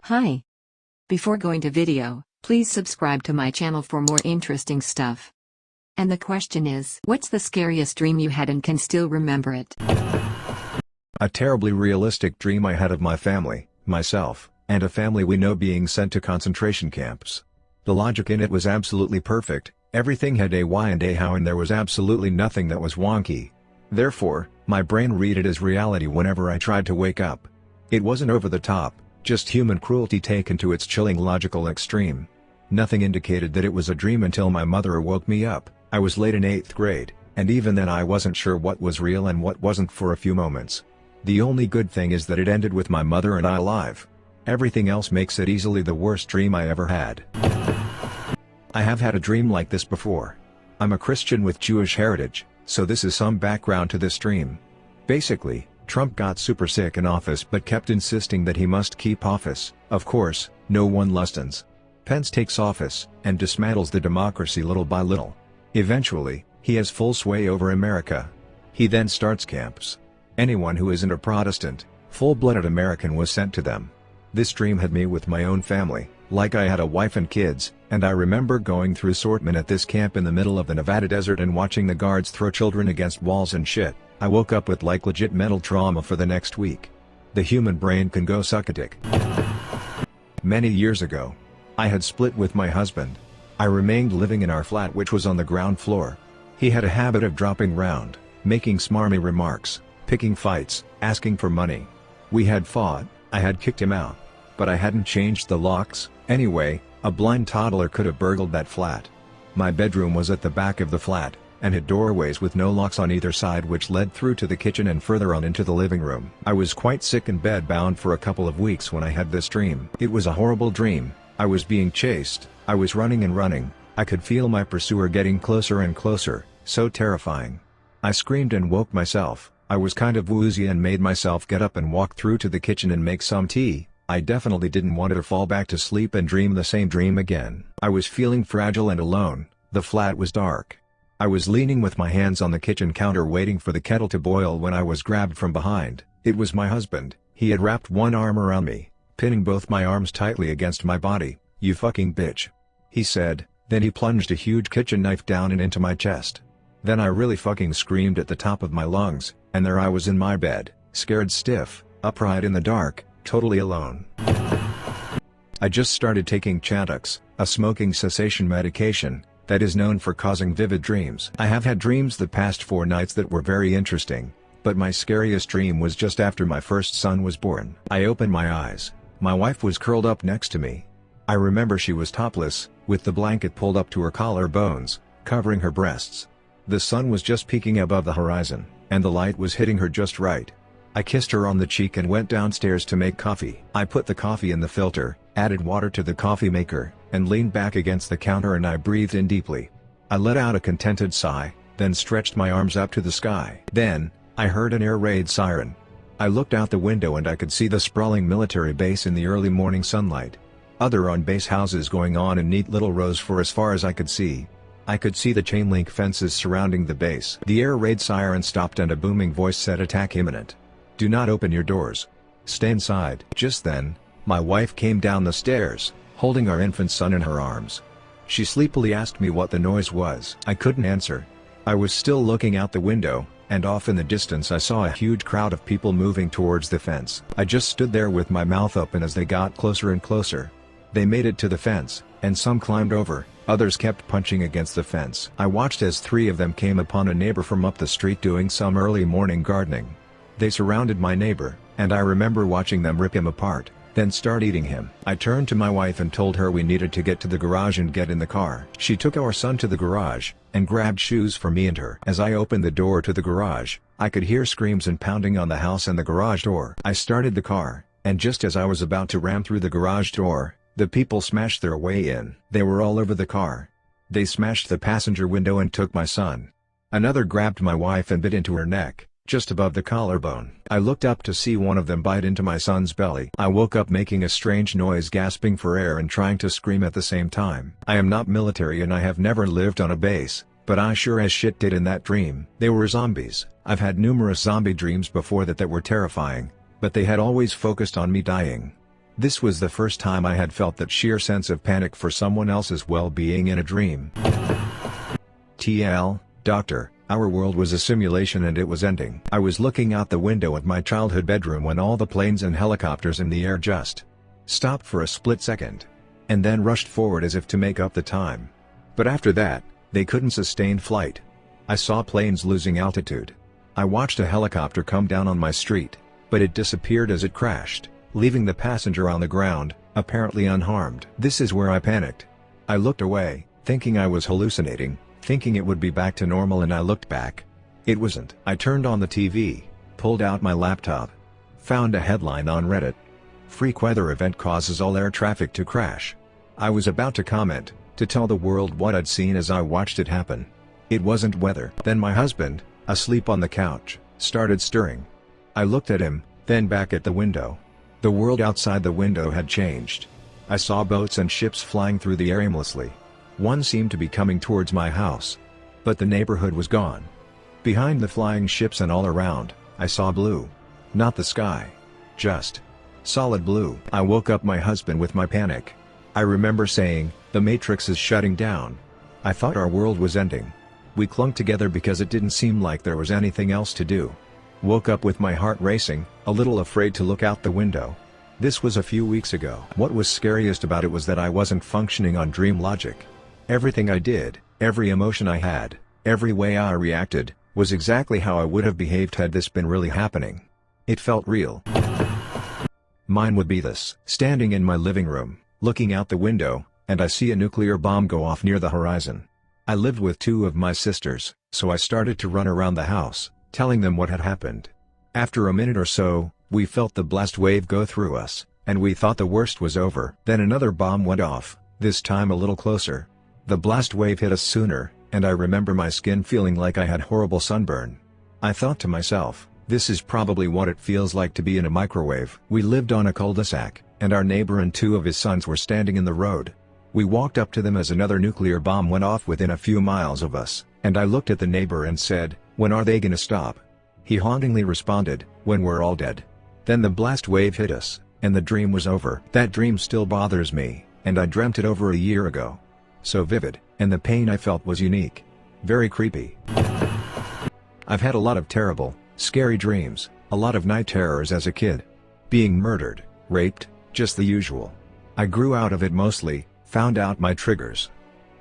Hi. Before going to video, please subscribe to my channel for more interesting stuff. And the question is, what's the scariest dream you had and can still remember it? A terribly realistic dream I had of my family, myself, and a family we know being sent to concentration camps. The logic in it was absolutely perfect, everything had a why and a how, and there was absolutely nothing that was wonky. Therefore, my brain read it as reality whenever I tried to wake up. It wasn't over the top, just human cruelty taken to its chilling logical extreme. Nothing indicated that it was a dream until my mother woke me up. I was late in 8th grade, and even then I wasn't sure what was real and what wasn't for a few moments. The only good thing is that it ended with my mother and I alive. Everything else makes it easily the worst dream I ever had. I have had a dream like this before. I'm a Christian with Jewish heritage, so this is some background to this dream. Basically, Trump got super sick in office but kept insisting that he must keep office. Of course, no one listens. Pence takes office, and dismantles the democracy little by little. Eventually, he has full sway over America. He then starts camps. Anyone who isn't a Protestant, full-blooded American was sent to them. This dream had me with my own family, like I had a wife and kids, and I remember going through assortment at this camp in the middle of the Nevada desert and watching the guards throw children against walls and shit. I woke up with like legit mental trauma for the next week. The human brain can go suck a dick. Many years ago, I had split with my husband. I remained living in our flat, which was on the ground floor. He had a habit of dropping round, making smarmy remarks, picking fights, asking for money. We had fought, I had kicked him out. But I hadn't changed the locks. Anyway, a blind toddler could have burgled that flat. My bedroom was at the back of the flat, and had doorways with no locks on either side which led through to the kitchen and further on into the living room. I was quite sick and bed-bound for a couple of weeks when I had this dream. It was a horrible dream. I was being chased, I was running and running, I could feel my pursuer getting closer and closer, so terrifying. I screamed and woke myself. I was kind of woozy and made myself get up and walk through to the kitchen and make some tea. I definitely didn't want to fall back to sleep and dream the same dream again. I was feeling fragile and alone. The flat was dark. I was leaning with my hands on the kitchen counter waiting for the kettle to boil when I was grabbed from behind. It was my husband. He had wrapped one arm around me, pinning both my arms tightly against my body. "You fucking bitch," he said, then he plunged a huge kitchen knife down and into my chest. Then I really fucking screamed at the top of my lungs, and there I was in my bed, scared stiff, upright in the dark, totally alone. I just started taking Chantix, a smoking cessation medication that is known for causing vivid dreams. I have had dreams the past 4 nights that were very interesting, but my scariest dream was just after my first son was born. I opened my eyes. My wife was curled up next to me. I remember she was topless, with the blanket pulled up to her collarbones, covering her breasts. The sun was just peeking above the horizon, and the light was hitting her just right. I kissed her on the cheek and went downstairs to make coffee. I put the coffee in the filter, added water to the coffee maker, and leaned back against the counter and I breathed in deeply. I let out a contented sigh, then stretched my arms up to the sky. Then, I heard an air raid siren. I looked out the window and I could see the sprawling military base in the early morning sunlight. Other on-base houses going on in neat little rows for as far as I could see. I could see the chain link fences surrounding the base. The air raid siren stopped and a booming voice said, "Attack imminent. Do not open your doors. Stay inside." Just then, my wife came down the stairs, holding our infant son in her arms. She sleepily asked me what the noise was. I couldn't answer. I was still looking out the window, and off in the distance I saw a huge crowd of people moving towards the fence. I just stood there with my mouth open as they got closer and closer. They made it to the fence, and some climbed over, others kept punching against the fence. I watched as 3 of them came upon a neighbor from up the street doing some early morning gardening. They surrounded my neighbor, and I remember watching them rip him apart, then start eating him. I turned to my wife and told her we needed to get to the garage and get in the car. She took our son to the garage, and grabbed shoes for me and her. As I opened the door to the garage, I could hear screams and pounding on the house and the garage door. I started the car, and just as I was about to ram through the garage door, the people smashed their way in. They were all over the car. They smashed the passenger window and took my son. Another grabbed my wife and bit into her neck, just above the collarbone. I looked up to see one of them bite into my son's belly. I woke up making a strange noise, gasping for air and trying to scream at the same time. I am not military and I have never lived on a base, but I sure as shit did in that dream. They were zombies. I've had numerous zombie dreams before that were terrifying, but they had always focused on me dying. This was the first time I had felt that sheer sense of panic for someone else's well-being in a dream. TL, Doctor, our world was a simulation and it was ending. I was looking out the window at my childhood bedroom when all the planes and helicopters in the air just stopped for a split second, and then rushed forward as if to make up the time. But after that, they couldn't sustain flight. I saw planes losing altitude. I watched a helicopter come down on my street, but it disappeared as it crashed, leaving the passenger on the ground, apparently unharmed. This is where I panicked. I looked away, thinking I was hallucinating, thinking it would be back to normal, and I looked back. It wasn't. I turned on the TV, pulled out my laptop, found a headline on Reddit. Freak weather event causes all air traffic to crash. I was about to comment, to tell the world what I'd seen as I watched it happen. It wasn't weather. Then my husband, asleep on the couch, started stirring. I looked at him, then back at the window. The world outside the window had changed. I saw boats and ships flying through the air aimlessly. One seemed to be coming towards my house. But the neighborhood was gone. Behind the flying ships and all around, I saw blue. Not the sky. Just solid blue. I woke up my husband with my panic. I remember saying, "The Matrix is shutting down." I thought our world was ending. We clung together because it didn't seem like there was anything else to do. Woke up with my heart racing, a little afraid to look out the window. This was a few weeks ago. What was scariest about it was that I wasn't functioning on dream logic. Everything I did, every emotion I had, every way I reacted, was exactly how I would have behaved had this been really happening. It felt real. Mine would be this. Standing in my living room, looking out the window, and I see a nuclear bomb go off near the horizon. I lived with two of my sisters, so I started to run around the house, telling them what had happened. After a minute or so, we felt the blast wave go through us, and we thought the worst was over. Then another bomb went off, this time a little closer. The blast wave hit us sooner, and I remember my skin feeling like I had horrible sunburn. I thought to myself, this is probably what it feels like to be in a microwave. We lived on a cul-de-sac, and our neighbor and two of his sons were standing in the road. We walked up to them as another nuclear bomb went off within a few miles of us, and I looked at the neighbor and said, "When are they gonna stop?" He hauntingly responded, "When we're all dead." Then the blast wave hit us, and the dream was over. That dream still bothers me, and I dreamt it over a year ago. So vivid, and the pain I felt was unique. Very creepy. I've had a lot of terrible, scary dreams, a lot of night terrors as a kid. Being murdered, raped, just the usual. I grew out of it mostly, found out my triggers.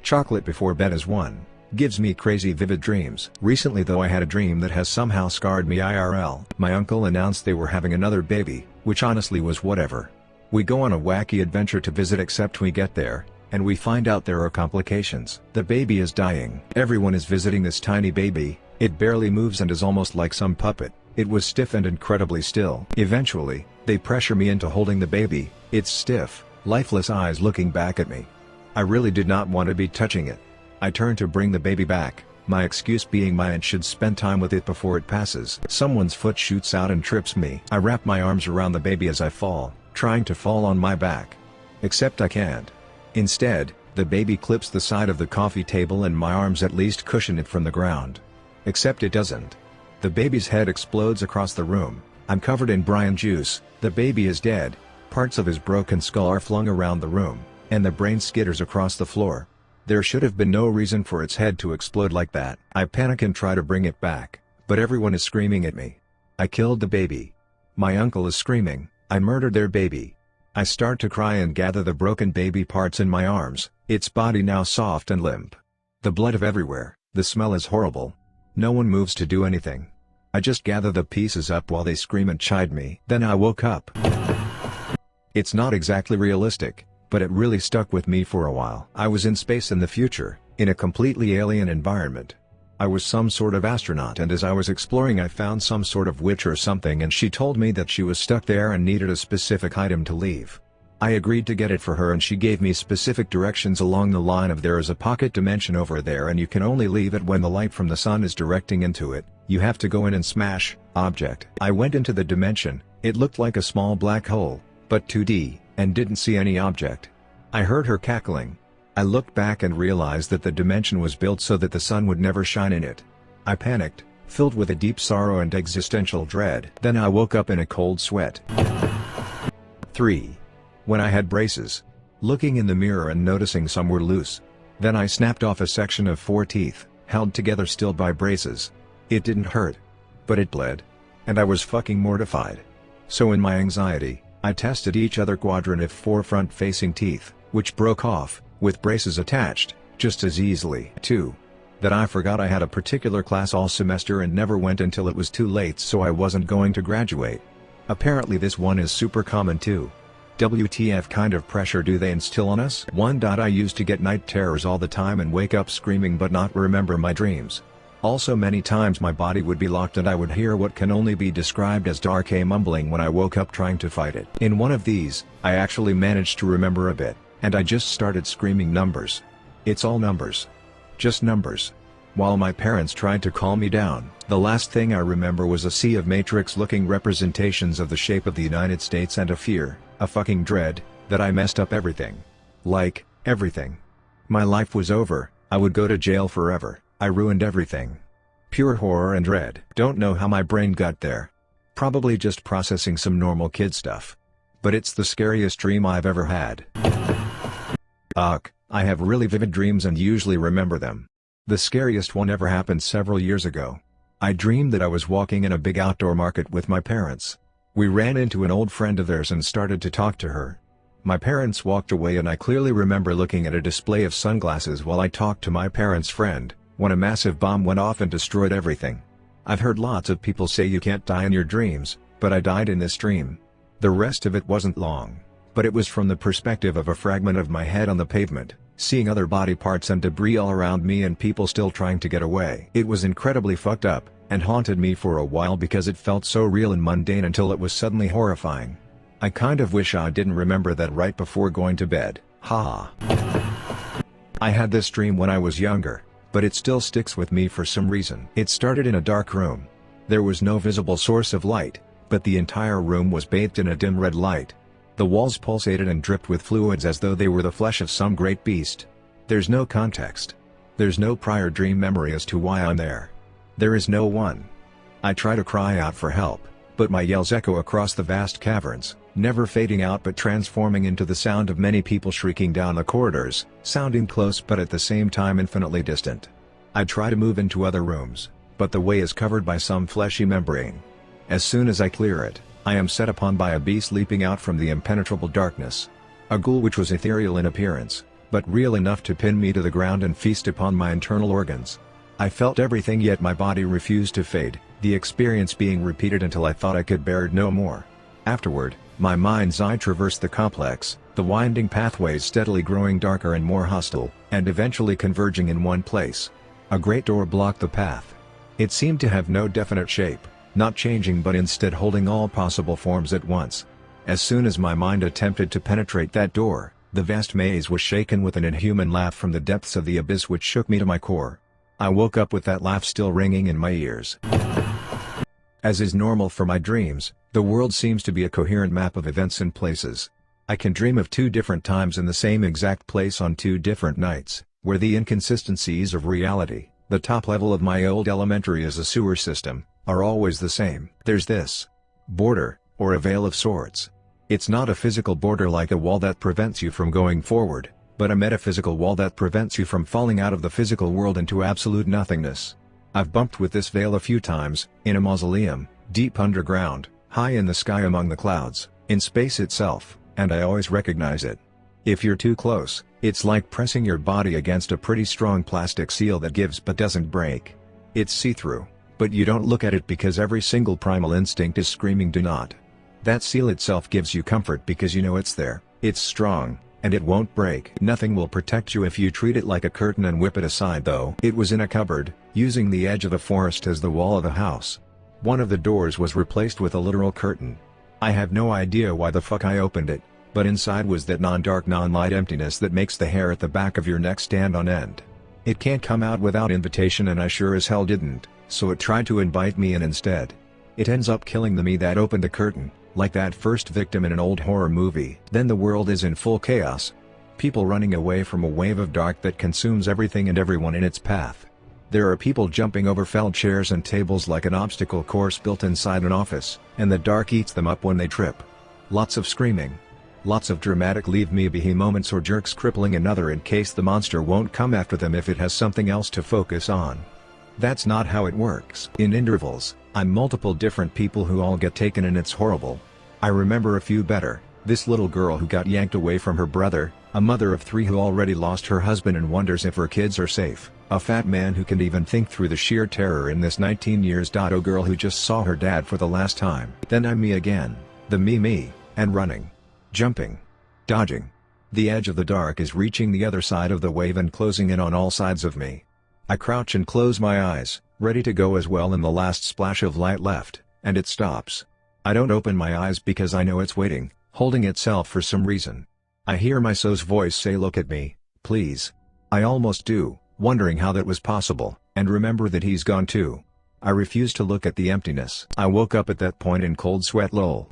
Chocolate before bed is one. Gives me crazy vivid dreams. Recently though I had a dream that has somehow scarred me IRL. My uncle announced they were having another baby, which honestly was whatever. We go on a wacky adventure to visit, except we get there, and we find out there are complications. The baby is dying. Everyone is visiting this tiny baby. It barely moves and is almost like some puppet. It was stiff and incredibly still. Eventually, they pressure me into holding the baby. Its stiff, lifeless eyes looking back at me. I really did not want to be touching it. I turn to bring the baby back, my excuse being my aunt should spend time with it before it passes. Someone's foot shoots out and trips me. I wrap my arms around the baby as I fall, trying to fall on my back. Except I can't. Instead, the baby clips the side of the coffee table and my arms at least cushion it from the ground. Except it doesn't. The baby's head explodes across the room. I'm covered in brine juice. The baby is dead. Parts of his broken skull are flung around the room, and the brain skitters across the floor. There should have been no reason for its head to explode like that. I panic and try to bring it back, but everyone is screaming at me. I killed the baby. My uncle is screaming, I murdered their baby. I start to cry and gather the broken baby parts in my arms, its body now soft and limp. The blood is everywhere, the smell is horrible. No one moves to do anything. I just gather the pieces up while they scream and chide me. Then I woke up. It's not exactly realistic, but it really stuck with me for a while. I was in space in the future, in a completely alien environment. I was some sort of astronaut, and as I was exploring I found some sort of witch or something, and she told me that she was stuck there and needed a specific item to leave. I agreed to get it for her, and she gave me specific directions along the line of there is a pocket dimension over there and you can only leave it when the light from the sun is directing into it. You have to go in and smash object. I went into the dimension. It looked like a small black hole, but 2D, and didn't see any object. I heard her cackling. I looked back and realized that the dimension was built so that the sun would never shine in it. I panicked, filled with a deep sorrow and existential dread. Then I woke up in a cold sweat. 3. when I had braces. Looking in the mirror and noticing some were loose. Then I snapped off a section of 4 teeth, held together still by braces. It didn't hurt. But it bled. And I was fucking mortified. So in my anxiety, I tested each other quadrant of 4 front-facing teeth, which broke off, with braces attached, just as easily, too. That I forgot I had a particular class all semester and never went until it was too late, so I wasn't going to graduate. Apparently this one is super common too. WTF kind of pressure do they instill on us? I used to get night terrors all the time and wake up screaming but not remember my dreams. Also many times my body would be locked and I would hear what can only be described as dark mumbling when I woke up trying to fight it. In one of these, I actually managed to remember a bit, and I just started screaming numbers. It's all numbers. Just numbers. While my parents tried to calm me down, the last thing I remember was a sea of Matrix-looking representations of the shape of the United States and a fear, a fucking dread, that I messed up everything. Like, everything. My life was over, I would go to jail forever, I ruined everything. Pure horror and dread. Don't know how my brain got there. Probably just processing some normal kid stuff. But it's the scariest dream I've ever had. I have really vivid dreams and usually remember them. The scariest one ever happened several years ago. I dreamed that I was walking in a big outdoor market with my parents. We ran into an old friend of theirs and started to talk to her. My parents walked away and I clearly remember looking at a display of sunglasses while I talked to my parents' friend, when a massive bomb went off and destroyed everything. I've heard lots of people say you can't die in your dreams, but I died in this dream. The rest of it wasn't long, but it was from the perspective of a fragment of my head on the pavement, seeing other body parts and debris all around me and people still trying to get away. It was incredibly fucked up, and haunted me for a while because it felt so real and mundane until it was suddenly horrifying. I kind of wish I didn't remember that right before going to bed, haha. I had this dream when I was younger, but it still sticks with me for some reason. It started in a dark room. There was no visible source of light, but the entire room was bathed in a dim red light. The walls pulsated and dripped with fluids as though they were the flesh of some great beast. There's no context. There's no prior dream memory as to why I'm there. There is no one. I try to cry out for help, but my yells echo across the vast caverns, never fading out but transforming into the sound of many people shrieking down the corridors, sounding close but at the same time infinitely distant. I try to move into other rooms, but the way is covered by some fleshy membrane. As soon as I clear it, I am set upon by a beast leaping out from the impenetrable darkness. A ghoul which was ethereal in appearance, but real enough to pin me to the ground and feast upon my internal organs. I felt everything yet my body refused to fade, the experience being repeated until I thought I could bear it no more. Afterward, my mind's eye traversed the complex, the winding pathways steadily growing darker and more hostile, and eventually converging in one place. A great door blocked the path. It seemed to have no definite shape, not changing but instead holding all possible forms at once. As soon as my mind attempted to penetrate that door, the vast maze was shaken with an inhuman laugh from the depths of the abyss which shook me to my core. I woke up with that laugh still ringing in my ears. As is normal for my dreams, the world seems to be a coherent map of events and places. I can dream of 2 different times in the same exact place on 2 different nights, where the inconsistencies of reality, the top level of my old elementary as a sewer system, are always the same. There's this border, or a veil of sorts. It's not a physical border like a wall that prevents you from going forward, but a metaphysical wall that prevents you from falling out of the physical world into absolute nothingness. I've bumped with this veil a few times, in a mausoleum, deep underground, high in the sky among the clouds, in space itself, and I always recognize it. If you're too close, it's like pressing your body against a pretty strong plastic seal that gives but doesn't break. It's see-through, but you don't look at it because every single primal instinct is screaming do not. That seal itself gives you comfort because you know it's there, it's strong, and it won't break. Nothing will protect you if you treat it like a curtain and whip it aside though. It was in a cupboard, using the edge of the forest as the wall of the house. One of the doors was replaced with a literal curtain. I have no idea why the fuck I opened it, but inside was that non-dark non-light emptiness that makes the hair at the back of your neck stand on end. It can't come out without invitation and I sure as hell didn't, so it tried to invite me in instead. It ends up killing the me that opened the curtain, like that first victim in an old horror movie. Then the world is in full chaos. People running away from a wave of dark that consumes everything and everyone in its path. There are people jumping over felled chairs and tables like an obstacle course built inside an office, and the dark eats them up when they trip. Lots of screaming. Lots of dramatic leave me be moments or jerks crippling another in case the monster won't come after them if it has something else to focus on. That's not how it works. In intervals, I'm multiple different people who all get taken and it's horrible. I remember a few better. This little girl who got yanked away from her brother, a mother of 3 who already lost her husband and wonders if her kids are safe, a fat man who can't even think through the sheer terror in this 19 years. A girl who just saw her dad for the last time. Then I'm me again, the me, and running. Jumping. Dodging. The edge of the dark is reaching the other side of the wave and closing in on all sides of me. I crouch and close my eyes, ready to go as well in the last splash of light left, and it stops. I don't open my eyes because I know it's waiting, holding itself for some reason. I hear my soul's voice say, "Look at me, please." I almost do, wondering how that was possible, and remember that he's gone too. I refuse to look at the emptiness. I woke up at that point in cold sweat. Lol.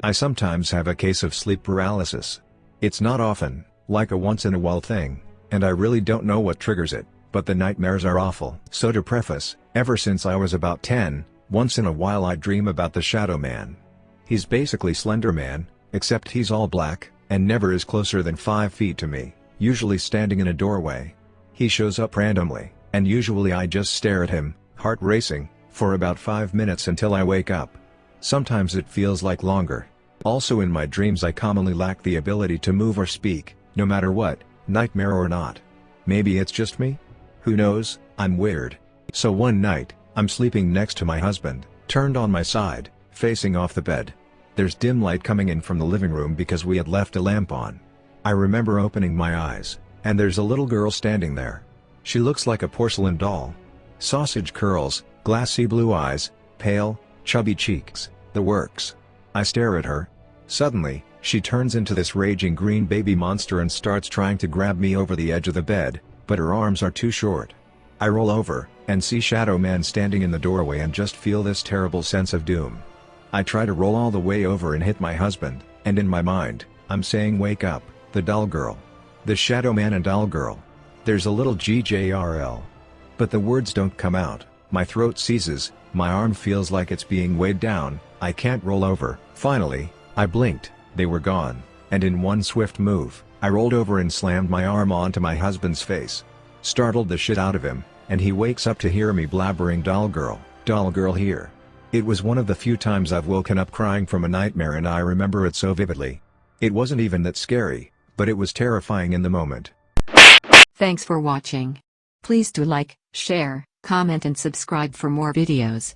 I sometimes have a case of sleep paralysis. It's not often, like a once-in-a-while thing, and I really don't know what triggers it, but the nightmares are awful. So to preface, ever since I was about 10, once in a while I dream about the Shadow Man. He's basically Slender Man, except he's all black, and never is closer than 5 feet to me, usually standing in a doorway. He shows up randomly, and usually I just stare at him, heart racing, for about 5 minutes until I wake up. Sometimes it feels like longer. Also in my dreams I commonly lack the ability to move or speak, no matter what, nightmare or not. Maybe it's just me? Who knows, I'm weird. So one night, I'm sleeping next to my husband, turned on my side, facing off the bed. There's dim light coming in from the living room because we had left a lamp on. I remember opening my eyes, and there's a little girl standing there. She looks like a porcelain doll. Sausage curls, glassy blue eyes, pale, chubby cheeks, the works. I stare at her. Suddenly, she turns into this raging green baby monster and starts trying to grab me over the edge of the bed, but her arms are too short. I roll over, and see Shadow Man standing in the doorway and just feel this terrible sense of doom. I try to roll all the way over and hit my husband, and in my mind, I'm saying, "Wake up, the doll girl." The Shadow Man and doll girl. There's a little GJRL. But the words don't come out, my throat seizes, my arm feels like it's being weighed down, I can't roll over. Finally, I blinked, they were gone, and in one swift move, I rolled over and slammed my arm onto my husband's face. Startled the shit out of him, and he wakes up to hear me blabbering, doll girl here." It was one of the few times I've woken up crying from a nightmare and I remember it so vividly. It wasn't even that scary, but it was terrifying in the moment. Thanks for watching. Please do like, share, comment and subscribe for more videos.